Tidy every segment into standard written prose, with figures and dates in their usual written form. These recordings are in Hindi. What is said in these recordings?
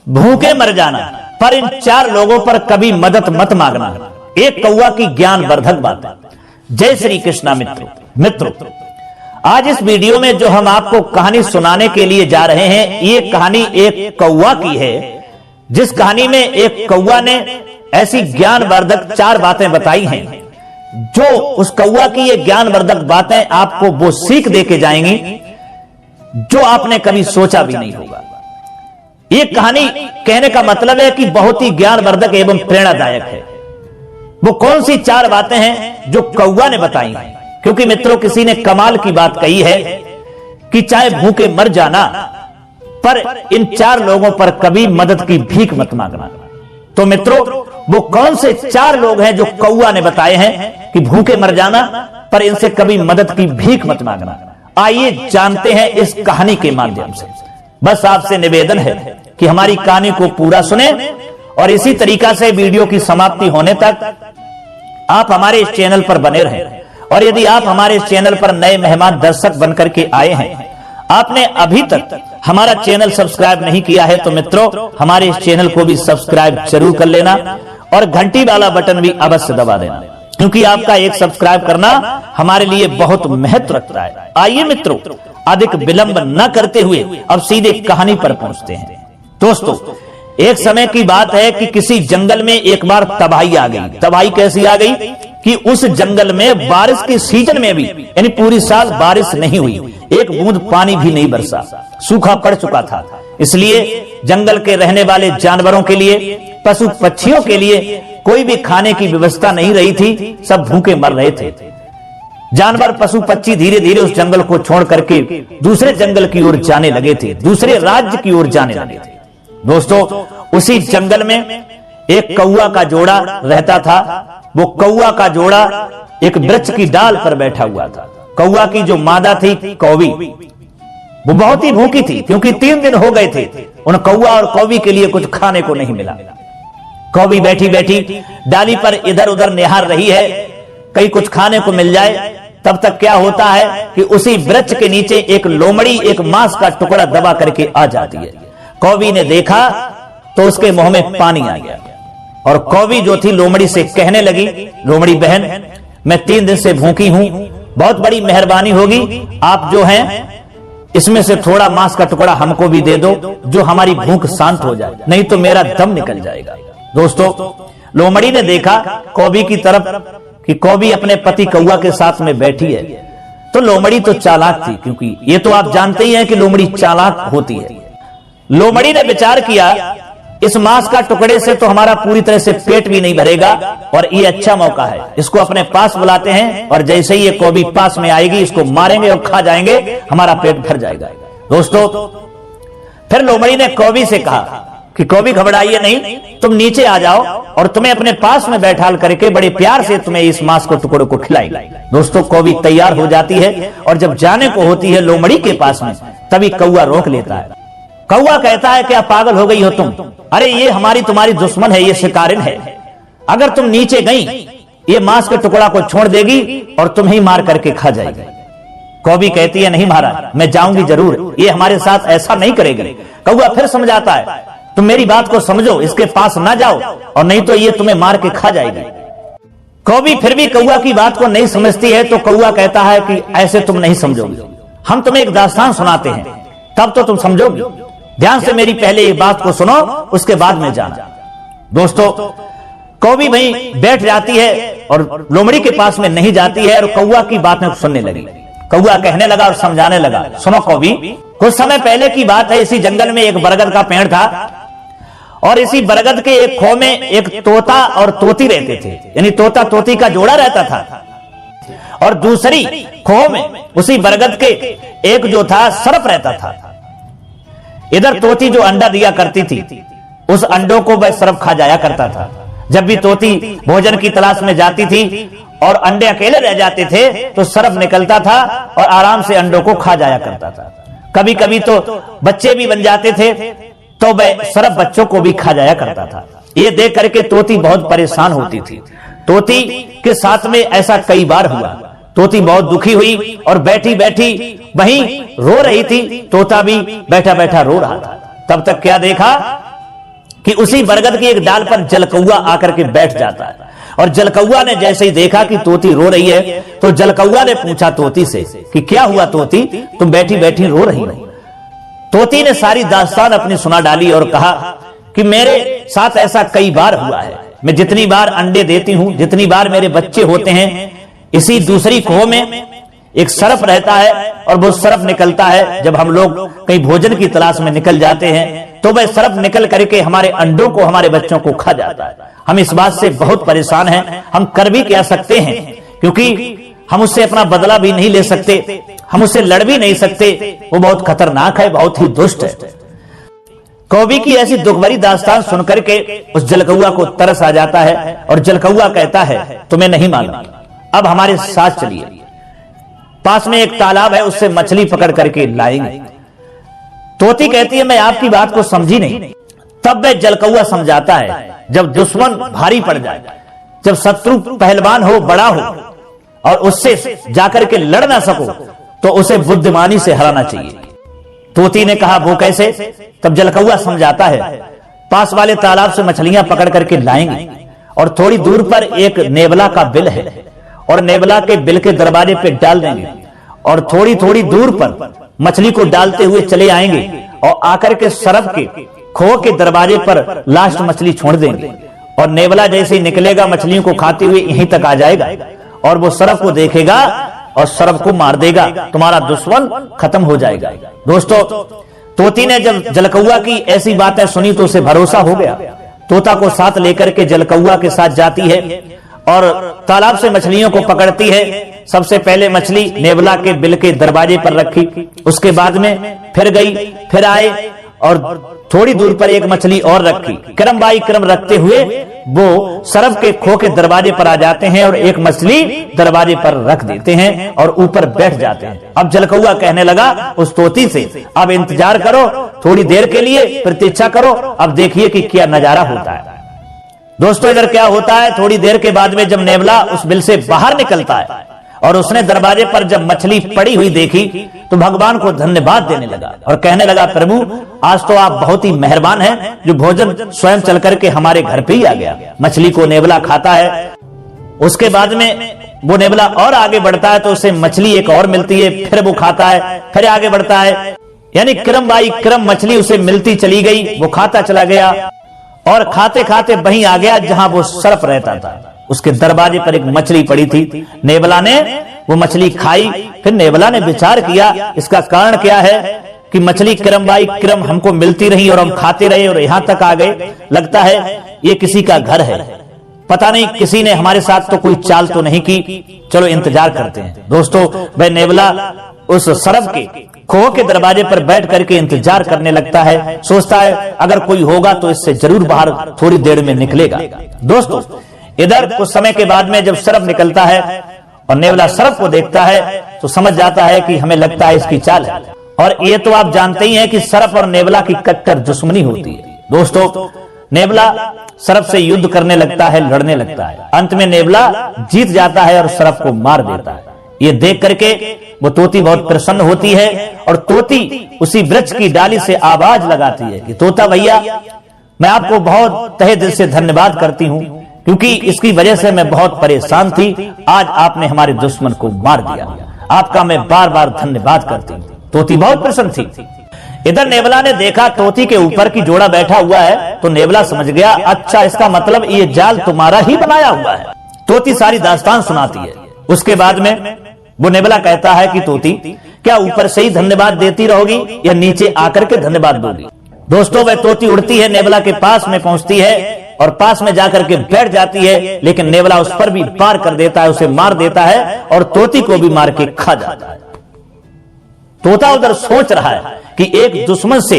भूखे मर जाना, पर इन 4 लोगों पर कभी मदद मत मांगना। एक कौवा की ज्ञानवर्धक बात है। जय श्री कृष्णा मित्रों, आज इस वीडियो में जो हम आपको कहानी सुनाने के लिए जा रहे हैं, ये कहानी एक कौवा की है, जिस कहानी में एक कौवा ने ऐसी ज्ञानवर्धक 4 बातें बताई हैं, जो उस कौवा की ये ज्ञानवर्धक बातें आपको वो सीख देके जाएंगी जो आपने कभी सोचा भी नहीं होगा। ये कहानी कहने का मतलब है कि बहुत ही ज्ञानवर्धक एवं प्रेरणादायक है। वो कौन सी 4 बातें हैं जो कौवा ने बताई हैं? क्योंकि मित्रों, किसी ने कमाल की बात कही है कि चाहे भूखे मर जाना, पर इन 4 लोगों पर कभी मदद की भीख मत मांगना। तो मित्रों, वो कौन से 4 लोग हैं जो कौवा ने बताए हैं कि भूखे मर जाना, पर इनसे कभी मदद की भीख मत मांगना? आइए जानते हैं इस कहानी के माध्यम से। बस आपसे निवेदन है कि हमारी कहानी को पूरा सुने और इसी तरीका से वीडियो की समाप्ति होने तक आप हमारे इस चैनल पर बने रहें। और यदि आप हमारे इस चैनल पर नए मेहमान दर्शक बनकर के आए हैं, आपने अभी तक हमारा चैनल सब्सक्राइब नहीं किया है, तो मित्रों हमारे इस चैनल को भी सब्सक्राइब जरूर कर लेना और घंटी वाला बटन भी अवश्य दबा देना, क्योंकि आपका एक सब्सक्राइब करना हमारे लिए बहुत महत्व रखता है। आइए मित्रों, अधिक विलंब न करते हुए अब सीधे कहानी पर पहुंचते हैं। दोस्तों, एक समय की बात है कि किसी जंगल में एक बार तबाही आ गई। तबाही कैसी आ गई कि उस जंगल में बारिश के सीजन में भी, यानी पूरी साल बारिश नहीं हुई, एक बूंद पानी भी नहीं बरसा, सूखा पड़ चुका था। इसलिए जंगल के रहने वाले जानवरों के लिए, पशु पक्षियों के लिए कोई भी खाने की व्यवस्था नहीं रही थी। सब भूखे मर रहे थे। जानवर, पशु पक्षी धीरे धीरे उस जंगल को छोड़ करके दूसरे जंगल की ओर जाने लगे थे, दूसरे राज्य की ओर जाने लगे थे। दोस्तों, उसी जंगल में एक कौवा का जोड़ा रहता था। वो कौवा का जोड़ा एक वृक्ष की डाल पर बैठा हुआ था। कौवा की जो मादा थी कौवी, वो बहुत ही भूखी थी, क्योंकि 3 दिन हो गए थे उन कौवा और कौवी के लिए कुछ खाने को नहीं मिला। कौवी बैठी बैठी डाली पर इधर उधर निहार रही है, कहीं कुछ खाने को मिल जाए। तब तक क्या होता है कि उसी वृक्ष के नीचे एक लोमड़ी एक मांस का टुकड़ा दबा करके आ जाती है। कौवी ने देखा तो उसके मुंह में पानी आ गया और कौवी जो थी लोमड़ी से कहने लगी, लोमड़ी बहन, मैं 3 दिन से भूखी हूं, बहुत बड़ी मेहरबानी होगी आप जो हैं इसमें से थोड़ा मांस का टुकड़ा हमको भी दे दो, जो हमारी भूख शांत हो जाए, नहीं तो मेरा दम निकल जाएगा। दोस्तों, लोमड़ी ने देखा कौवी की तरफ कि कौवी अपने पति कौवा के साथ में बैठी है। तो लोमड़ी तो चालाक थी, क्योंकि ये तो आप जानते ही हैं कि लोमड़ी चालाक होती है। लोमड़ी ने विचार किया, इस मांस का टुकड़े से तो हमारा पूरी तरह से पेट भी नहीं भरेगा, और ये अच्छा मौका है, इसको अपने पास बुलाते हैं और जैसे ही ये कौवी पास में आएगी इसको मारेंगे और खा जाएंगे, हमारा पेट भर जाएगा। दोस्तों, फिर लोमड़ी ने कौवी से कहा कि कौवी घबराइए नहीं, तुम नीचे आ जाओ और तुम्हें अपने पास में बैठाल करके बड़े प्यार से तुम्हें इस मांस को टुकड़ों को खिलाएगी। दोस्तों, कौवी तैयार हो जाती है और जब जाने को होती है लोमड़ी के पास में, तभी कौवा रोक लेता है। कौवा कहता है, क्या पागल हो गई हो तुम? अरे ये हमारी तुम्हारी दुश्मन है, ये शिकारिन है। अगर तुम नीचे गई, ये मांस के टुकड़ा को छोड़ देगी और तुम ही मार करके खा जाएगी। कौवी कहती है, नहीं महाराज, मैं जाऊंगी जरूर, ये हमारे साथ ऐसा नहीं करेगी। कौवा फिर समझाता है, तुम मेरी बात को समझो, इसके पास ना जाओ और नहीं तो ये तुम्हें मार के खा जाएगी। कौवी फिर भी कौवा की बात को नहीं समझती है। तो कौवा कहता है कि ऐसे तुम नहीं समझोगी, हम तुम्हें एक दास्तान सुनाते हैं, तब तो तुम समझोगी। ध्यान से मेरी पहले ये बात को सुनो, उसके बाद में जाना। दोस्तों, कौवी भाई बैठ जाती है और लोमड़ी के पास में नहीं जाती है और कौवा की बातें सुनने लगी। कौवा कहने लगा और समझाने लगा, सुनो कौवी, कुछ समय पहले की बात है, इसी जंगल में एक बरगद का पेड़ था और इसी बरगद के एक खो में एक तोता और तोती रहते थे, यानी तोता तोती का जोड़ा रहता था। और दूसरी खो में उसी बरगद के एक जो था सर्प रहता था। इधर तोती जो अंडा दिया करती थी, उस अंडों को वह सर्प खा जाया करता था। जब भी तोती भोजन की तलाश में जाती थी और अंडे अकेले रह जाते थे, तो सर्प निकलता था और आराम से अंडों को खा जाया करता था। कभी कभी तो बच्चे भी बन जाते थे, तो वह सर्प बच्चों को भी खा जाया करता था। ये देख करके तोती बहुत परेशान होती थी। तोती के साथ में ऐसा कई बार हुआ। तोती बहुत दुखी हुई और बैठी बैठी वहीं रो रही थी। तोता भी बैठा बैठा रो रहा था। तब तक क्या देखा कि उसी बरगद की एक डाल पर जलकौआ आकर के बैठ जाता है। और जलकौआ ने जैसे ही देखा कि तोती रो रही है तो जलकौआ ने पूछा तोती से कि क्या हुआ तोती, तुम बैठी बैठी रो रही हो। तोती ने सारी दास्तान अपनी सुना डाली और कहा कि मेरे साथ ऐसा कई बार हुआ है। मैं जितनी बार अंडे देती हूं, जितनी बार मेरे बच्चे होते हैं, इसी दूसरी खोह में एक सरफ रहता है और वो सरफ निकलता है। जब हम लोग कहीं भोजन की तलाश में निकल जाते हैं तो वह सरफ निकल करके हमारे अंडों को, हमारे बच्चों को खा जाता है। हम इस बात से बहुत परेशान हैं। हम कर भी क्या सकते हैं, क्योंकि हम उससे अपना बदला भी नहीं ले सकते, हम उससे लड़ भी नहीं सकते। वो बहुत खतरनाक है, बहुत ही दुष्ट है। कौवी की ऐसी दुख भरी दास्तान सुनकर के उस जलकौआ को तरस आ जाता है और जलकौआ कहता है तुम्हें नहीं मालूम, अब हमारे साथ चलिए, पास में एक तालाब है, उससे मछली पकड़ करके लाएंगे। तोती कहती है मैं आपकी बात को समझी नहीं। तब वह जलकौआ समझाता है जब दुश्मन भारी पड़ जाए, जब शत्रु पहलवान हो, बड़ा हो और उससे जाकर के लड़ ना सको तो उसे बुद्धिमानी से हराना चाहिए। तोती ने कहा वो कैसे? तब जलकौआ समझाता है पास वाले तालाब से मछलियां पकड़ करके लाएंगे और थोड़ी दूर पर एक नेवला का बिल है और नेवला के बिल के दरवाजे पे डाल देंगे और थोड़ी थोड़ी दूर पर मछली को डालते हुए चले आएंगे और आकर के सरफ के खोह के दरवाजे पर लास्ट मछली छोड़ देंगे और नेवला जैसे ही निकलेगा मछलियों को खाते हुए यहीं तक आ जाएगा और वो सरफ को देखेगा और सरफ को मार देगा, तुम्हारा दुश्मन खत्म हो जाएगा। दोस्तों, तोती ने जब जलकौआ की ऐसी बातें सुनी तो उसे भरोसा हो गया। तोता को साथ लेकर के जलकौआ के साथ जाती है और तालाब से मछलियों को पकड़ती है। सबसे पहले मछली नेवला के बिल के दरवाजे पर रखी, उसके बाद में फिर गई, फिर आए और थोड़ी दूर पर एक मछली और रखी। क्रम बाई क्रम रखते हुए वो सरफ के खोह के दरवाजे पर आ जाते हैं और एक मछली दरवाजे पर रख देते हैं और ऊपर बैठ जाते हैं। अब जलकौआ कहने लगा उस तोती से अब इंतजार करो, थोड़ी देर के लिए प्रतीक्षा करो, अब देखिए कि क्या नजारा होता है। दोस्तों, इधर क्या होता है, थोड़ी देर के बाद में जब नेवला उस बिल से बाहर निकलता है और उसने दरवाजे पर जब मछली पड़ी हुई देखी तो भगवान को धन्यवाद देने लगा और कहने लगा प्रभु आज तो आप बहुत ही मेहरबान हैं जो भोजन स्वयं चल करके हमारे घर पे ही आ गया। मछली को नेवला खाता है, उसके बाद में वो नेवला और आगे बढ़ता है तो उसे मछली एक और मिलती है, फिर वो खाता है, फिर आगे बढ़ता है, यानी क्रम बाई क्रम मछली उसे मिलती चली गई। वो खाता चला गया और खाते खाते वहीं आ गया जहां वो सरफ रहता था। उसके दरवाजे पर एक मछली पड़ी थी, नेवला ने वो मछली खाई। फिर नेवला ने विचार किया इसका कारण क्या है कि मछली क्रम बाई क्रम हमको मिलती रही और हम खाते रहे और यहां तक आ गए। लगता है ये किसी का घर है, पता नहीं किसी ने हमारे साथ तो कोई चाल तो नहीं की, चलो इंतजार करते हैं। दोस्तों, वह नेवला उस सरफ के खोह के दरवाजे पर बैठ करके इंतजार करने लगता है, सोचता है अगर कोई होगा तो इससे जरूर बाहर थोड़ी देर में निकलेगा। दोस्तों, इधर कुछ समय के बाद में जब सरफ निकलता है और नेवला सरफ को देखता है तो समझ जाता है कि हमें लगता है इसकी चाल है। और ये तो आप जानते ही हैं कि सरफ और नेवला की कट्टर दुश्मनी होती है। दोस्तों, नेवला सरफ से युद्ध करने लगता है, लड़ने लगता है। अंत में नेवला जीत जाता है और सरफ को मार देता है। ये देख करके वो तोती बहुत प्रसन्न होती है और तोती उसी वृक्ष की डाली से आवाज लगाती है कि तोता भैया, मैं आपको बहुत तहे दिल से धन्यवाद करती हूँ क्योंकि इसकी वजह से मैं बहुत परेशान थी, आज आपने हमारे दुश्मन को मार दिया, आपका मैं बार बार धन्यवाद करती हूँ। तोती बहुत प्रसन्न थी। इधर नेवला ने देखा तोती के ऊपर की जोड़ा बैठा हुआ है तो नेवला समझ गया अच्छा इसका मतलब ये जाल तुम्हारा ही बनाया हुआ है। तोती सारी दास्तान सुनाती है। उसके बाद में वो नेवला कहता है कि तोती, क्या ऊपर से ही धन्यवाद देती रहोगी या नीचे आकर के धन्यवाद दोगी? दोस्तों, वह तोती उड़ती है, नेवला के पास में पहुंचती है और पास में जाकर के बैठ जाती है, लेकिन नेवला उस पर भी पार कर देता है, उसे मार देता है और तोती को भी मार के खा जाता है। तोता उधर सोच रहा है कि एक दुश्मन से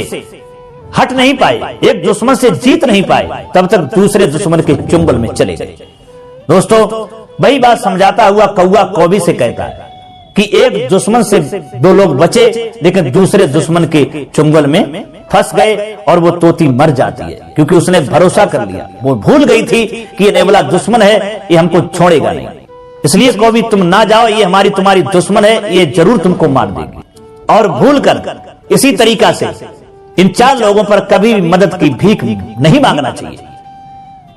हट नहीं पाए, एक दुश्मन से जीत नहीं पाए, तब तक दूसरे दुश्मन के चुंगल में चले गए। दोस्तों, वही बात समझाता हुआ कौवा कौवी से कहता है कि एक दुश्मन से दो लोग बचे लेकिन दूसरे दुश्मन के चुंगल में फंस गए और वो तोती मर जाती है क्योंकि उसने भरोसा कर लिया। वो भूल गई थी कि ये नेवला दुश्मन है, ये हमको छोड़ेगा नहीं, इसलिए कौवी तुम ना जाओ, ये हमारी तुम्हारी दुश्मन है, ये जरूर तुमको मार देगी। और भूल कर इसी तरीका से इन 4 लोगों पर कभी भी मदद की भीख नहीं मांगना चाहिए।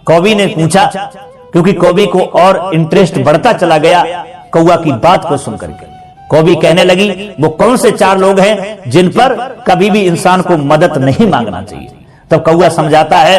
कौवी ने पूछा, क्योंकि कौवी को और इंटरेस्ट बढ़ता चला गया कौवा की बात को सुनकर के। कौवी कहने लगी, वो कौन से 4 लोग हैं जिन पर कभी भी इंसान को मदद नहीं मांगना चाहिए। तब कौवा समझाता है,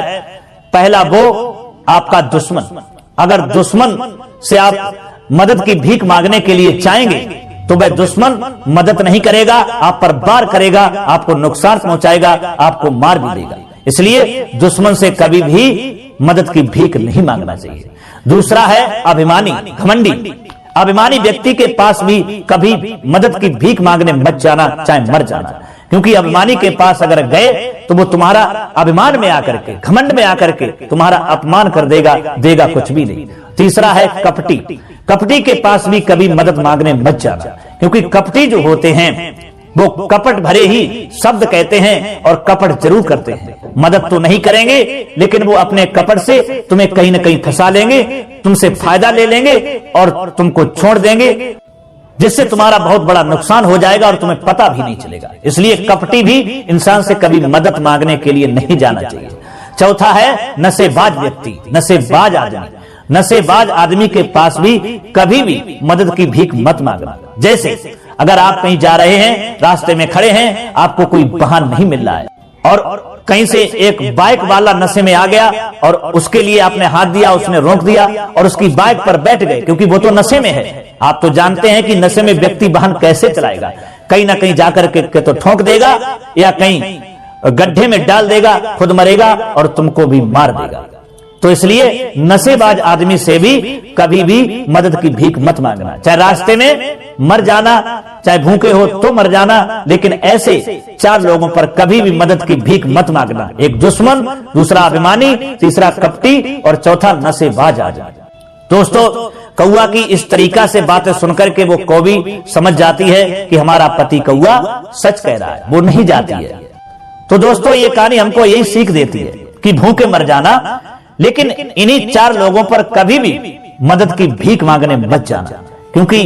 पहला वो आपका दुश्मन। अगर दुश्मन से आप मदद की भीख मांगने के लिए चाहेंगे तो वह दुश्मन मदद नहीं करेगा, आप पर वार करेगा, आपको नुकसान पहुंचाएगा, आपको मार भी देगा। इसलिए दुश्मन से कभी भी मदद की भीख नहीं मांगना चाहिए। दूसरा है अभिमानी, घमंडी। अभिमानी व्यक्ति के पास भी कभी मदद की भीख मांगने मत जाना, चाहे मर जाना, क्योंकि अभिमानी के पास अगर गए तो वो तुम्हारा अभिमान में आकर के, घमंड में आकर के तुम्हारा अपमान कर देगा, देगा कुछ भी नहीं। तीसरा है कपटी। कपटी के पास भी कभी मदद मांगने मत जाना, क्योंकि कपटी जो होते हैं वो कपट भरे ही शब्द कहते हैं और कपट जरूर करते हैं। मदद तो नहीं करेंगे, लेकिन वो अपने कपट से तुम्हें कहीं न कहीं फंसा लेंगे, तुमसे फायदा ले लेंगे और तुमको छोड़ देंगे, जिससे तुम्हारा बहुत बड़ा नुकसान हो जाएगा और तुम्हें पता भी नहीं चलेगा। इसलिए कपटी भी इंसान से कभी मदद मांगने के लिए नहीं जाना चाहिए। चौथा है नशेबाज व्यक्ति, नशेबाज आदमी। नशेबाज आदमी के पास भी कभी भी मदद की भीख मत मांगना। जैसे अगर आप कहीं जा रहे हैं, रास्ते में खड़े हैं, आपको कोई वाहन नहीं मिल रहा है और कहीं से एक बाइक वाला नशे में आ गया और उसके लिए आपने हाथ दिया, उसने रोक दिया और उसकी बाइक पर बैठ गए, क्योंकि वो तो नशे में है। आप तो जानते हैं कि नशे में व्यक्ति वाहन कैसे चलाएगा, कहीं ना कहीं जाकर के तो ठोक देगा या कहीं गड्ढे में डाल देगा, खुद मरेगा और तुमको भी मार देगा। तो इसलिए नशेबाज आदमी से भी कभी भी मदद की भीख मत मांगना। चाहे रास्ते में मर जाना, चाहे भूखे हो तो मर जाना, लेकिन ऐसे 4 लोगों पर कभी भी मदद की भीख मत मांगना। एक दुश्मन, दूसरा अभिमानी, तीसरा कपटी और चौथा नशेबाज आदमी। दोस्तों, कौवा की इस तरीका से बातें सुनकर के वो कौवी समझ जाती है कि हमारा पति कौवा सच कह रहा है, वो नहीं जाती है। तो दोस्तों, ये कहानी हमको यही सीख देती है कि भूखे मर जाना, लेकिन इन्हीं 4 लोगों पर कभी भी मदद की भीख मांगने मत जाना, क्योंकि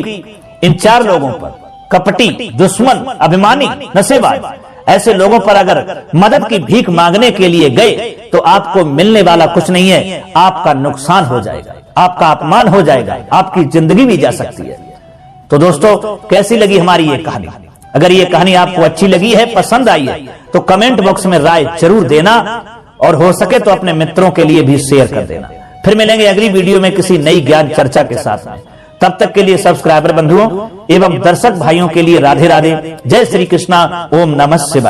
इन 4 लोगों पर, कपटी, दुश्मन, अभिमानी, नशेबाज, ऐसे लोगों पर अगर मदद की भीख मांगने के लिए गए तो आपको मिलने वाला कुछ नहीं है, आपका नुकसान हो जाएगा, आपका अपमान हो जाएगा, आपकी जिंदगी भी जा सकती है। तो दोस्तों, कैसी लगी हमारी ये कहानी? अगर ये कहानी आपको अच्छी लगी है, पसंद आई है, तो कमेंट बॉक्स में राय जरूर देना और हो सके तो अपने मित्रों के लिए भी शेयर कर देना। फिर मिलेंगे अगली वीडियो में किसी नई ज्ञान चर्चा के साथ में। तब तक के लिए सब्सक्राइबर बंधुओं एवं दर्शक भाइयों के लिए राधे राधे, जय श्री कृष्णा, ओम नमः शिवाय।